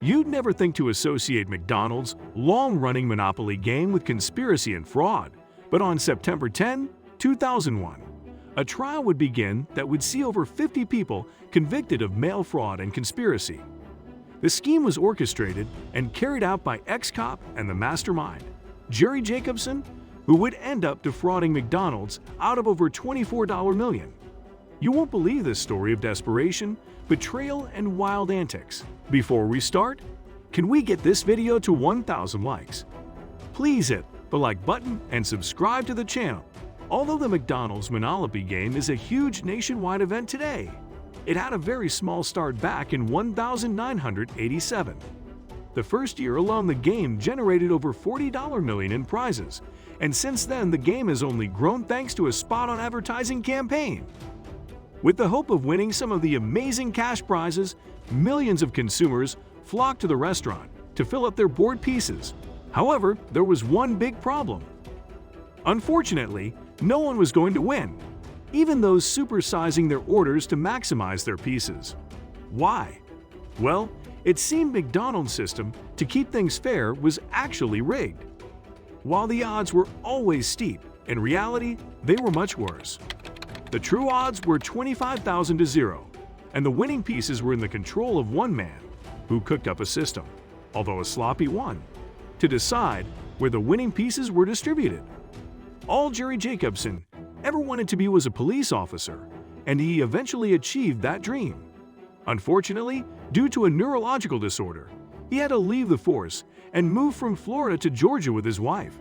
You'd never think to associate McDonald's long-running monopoly game with conspiracy and fraud, but on September 10, 2001, a trial would begin that would see over 50 people convicted of mail fraud and conspiracy. The scheme was orchestrated and carried out by ex-cop and the mastermind, Jerry Jacobson, who would end up defrauding McDonald's out of over $24 million. You won't believe this story of desperation, betrayal, and wild antics. Before we start, can we get this video to 1,000 likes? Please hit the like button and subscribe to the channel. Although the McDonald's Monopoly game is a huge nationwide event today, it had a very small start back in 1987. The first year alone, the game generated over $40 million in prizes, and since then the game has only grown thanks to a spot-on advertising campaign. With the hope of winning some of the amazing cash prizes, millions of consumers flocked to the restaurant to fill up their board pieces. However, there was one big problem. Unfortunately, no one was going to win, even those supersizing their orders to maximize their pieces. Why? Well, it seemed McDonald's system to keep things fair was actually rigged. While the odds were always steep, in reality, they were much worse. The true odds were 25,000 to 0, and the winning pieces were in the control of one man who cooked up a system, although a sloppy one, to decide where the winning pieces were distributed. All Jerry Jacobson ever wanted to be was a police officer, and he eventually achieved that dream. Unfortunately, due to a neurological disorder, he had to leave the force and move from Florida to Georgia with his wife.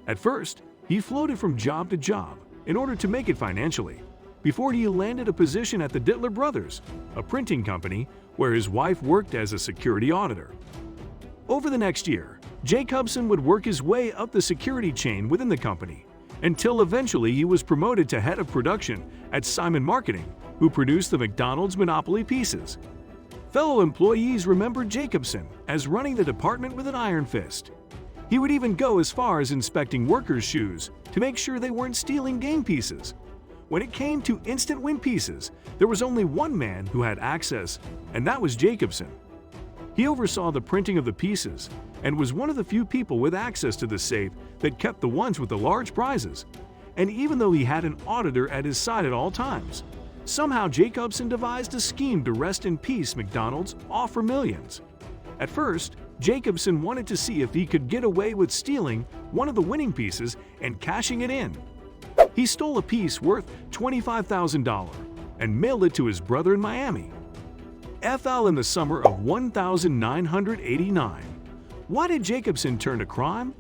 At first, he floated from job to job in order to make it financially, before he landed a position at the Dittler Brothers, a printing company where his wife worked as a security auditor. Over the next year, Jacobson would work his way up the security chain within the company, until eventually he was promoted to head of production at Simon Marketing, who produced the McDonald's Monopoly pieces. Fellow employees remembered Jacobson as running the department with an iron fist. He would even go as far as inspecting workers' shoes to make sure they weren't stealing game pieces. When it came to instant win pieces, there was only one man who had access, and that was Jacobson. He oversaw the printing of the pieces and was one of the few people with access to the safe that kept the ones with the large prizes. And even though he had an auditor at his side at all times, somehow Jacobson devised a scheme to wrest in peace McDonald's off for millions. At first, Jacobson wanted to see if he could get away with stealing one of the winning pieces and cashing it in. He stole a piece worth $25,000 and mailed it to his brother in Miami. FL in the summer of 1989. Why did Jacobson turn to crime?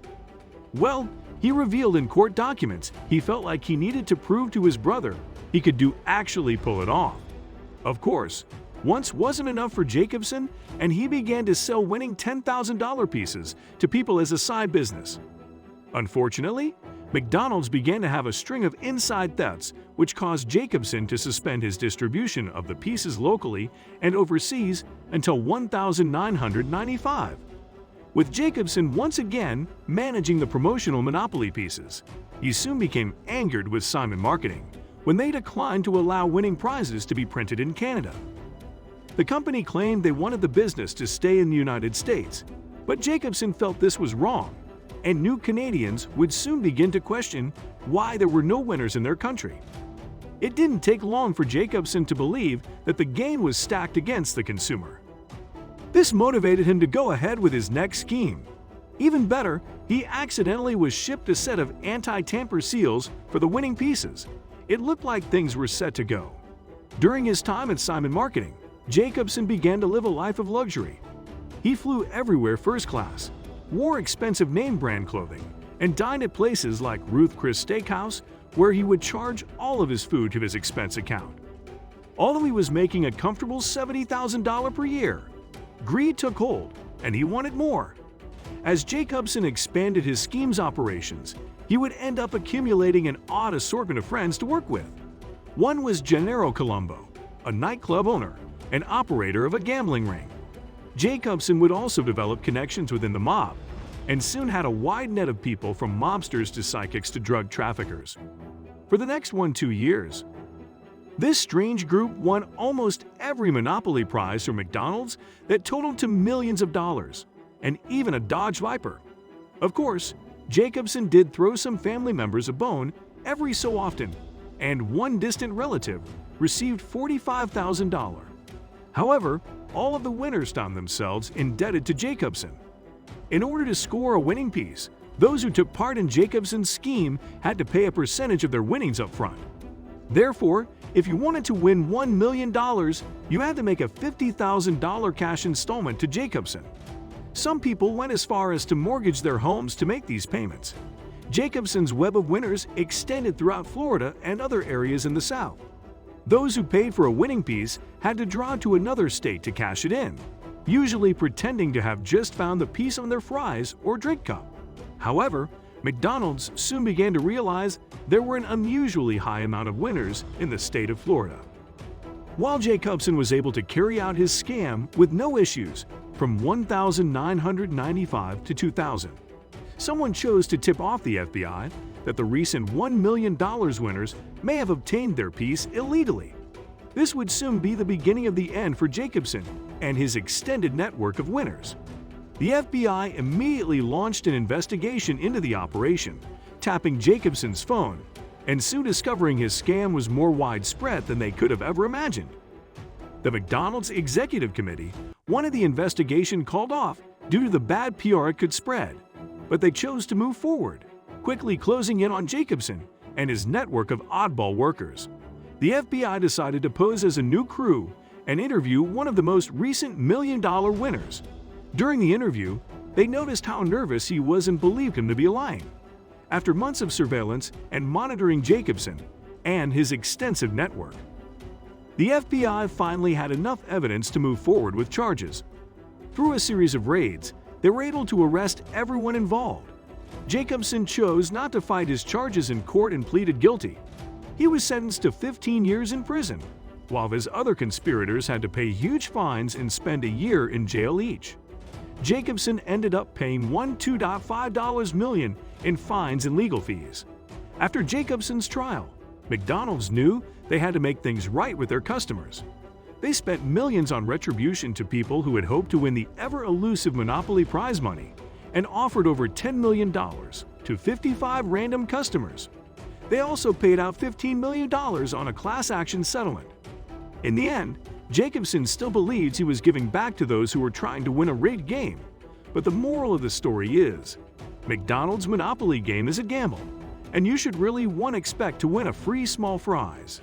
Well, he revealed in court documents he felt like he needed to prove to his brother he could actually pull it off. Of course, once wasn't enough for Jacobson, and he began to sell winning $10,000 pieces to people as a side business. Unfortunately, McDonald's began to have a string of inside thefts, which caused Jacobson to suspend his distribution of the pieces locally and overseas until 1995. With Jacobson once again managing the promotional Monopoly pieces, he soon became angered with Simon Marketing when they declined to allow winning prizes to be printed in Canada. The company claimed they wanted the business to stay in the United States, but Jacobson felt this was wrong, and new Canadians would soon begin to question why there were no winners in their country. It didn't take long for Jacobson to believe that the game was stacked against the consumer. This motivated him to go ahead with his next scheme. Even better, he accidentally was shipped a set of anti-tamper seals for the winning pieces. It looked like things were set to go. During his time at Simon Marketing, Jacobson began to live a life of luxury. He flew everywhere first class, wore expensive name brand clothing, and dined at places like Ruth Chris Steakhouse, where he would charge all of his food to his expense account. Although he was making a comfortable $70,000 per year, greed took hold, and he wanted more. As Jacobson expanded his scheme's operations, he would end up accumulating an odd assortment of friends to work with. One was Gennaro Colombo, a nightclub owner and operator of a gambling ring. Jacobson would also develop connections within the mob, and soon had a wide net of people from mobsters to psychics to drug traffickers. For the next 2 years, This strange group won almost every Monopoly prize from McDonald's that totaled to millions of dollars, and even a Dodge Viper. Of course, Jacobson did throw some family members a bone every so often, and one distant relative received $45,000. However, all of the winners found themselves indebted to Jacobson. In order to score a winning piece, those who took part in Jacobson's scheme had to pay a percentage of their winnings up front. Therefore, if you wanted to win $1 million, you had to make a $50,000 cash installment to Jacobson. Some people went as far as to mortgage their homes to make these payments. Jacobson's web of winners extended throughout Florida and other areas in the South. Those who paid for a winning piece had to drive to another state to cash it in, usually pretending to have just found the piece on their fries or drink cup. However, McDonald's soon began to realize there were an unusually high amount of winners in the state of Florida. While Jacobson was able to carry out his scam with no issues from 1,995 to 2,000, someone chose to tip off the FBI that the recent $1 million winners may have obtained their piece illegally. This would soon be the beginning of the end for Jacobson and his extended network of winners. The FBI immediately launched an investigation into the operation, tapping Jacobson's phone, and soon discovering his scam was more widespread than they could have ever imagined. The McDonald's Executive Committee wanted the investigation called off due to the bad PR it could spread, but they chose to move forward, quickly closing in on Jacobson and his network of oddball workers. The FBI decided to pose as a new crew and interview one of the most recent million-dollar winners. During the interview, they noticed how nervous he was and believed him to be lying. After months of surveillance and monitoring Jacobson and his extensive network, the FBI finally had enough evidence to move forward with charges. Through a series of raids, they were able to arrest everyone involved. Jacobson chose not to fight his charges in court and pleaded guilty. He was sentenced to 15 years in prison, while his other conspirators had to pay huge fines and spend a year in jail each. Jacobson ended up paying $2.5 million in fines and legal fees. After Jacobson's trial, McDonald's knew they had to make things right with their customers. They spent millions on retribution to people who had hoped to win the ever-elusive Monopoly prize money and offered over $10 million to 55 random customers. They also paid out $15 million on a class action settlement. In the end, Jacobson still believes he was giving back to those who were trying to win a rigged game. But the moral of the story is, McDonald's Monopoly game is a gamble, and you should really expect to win a free small fries.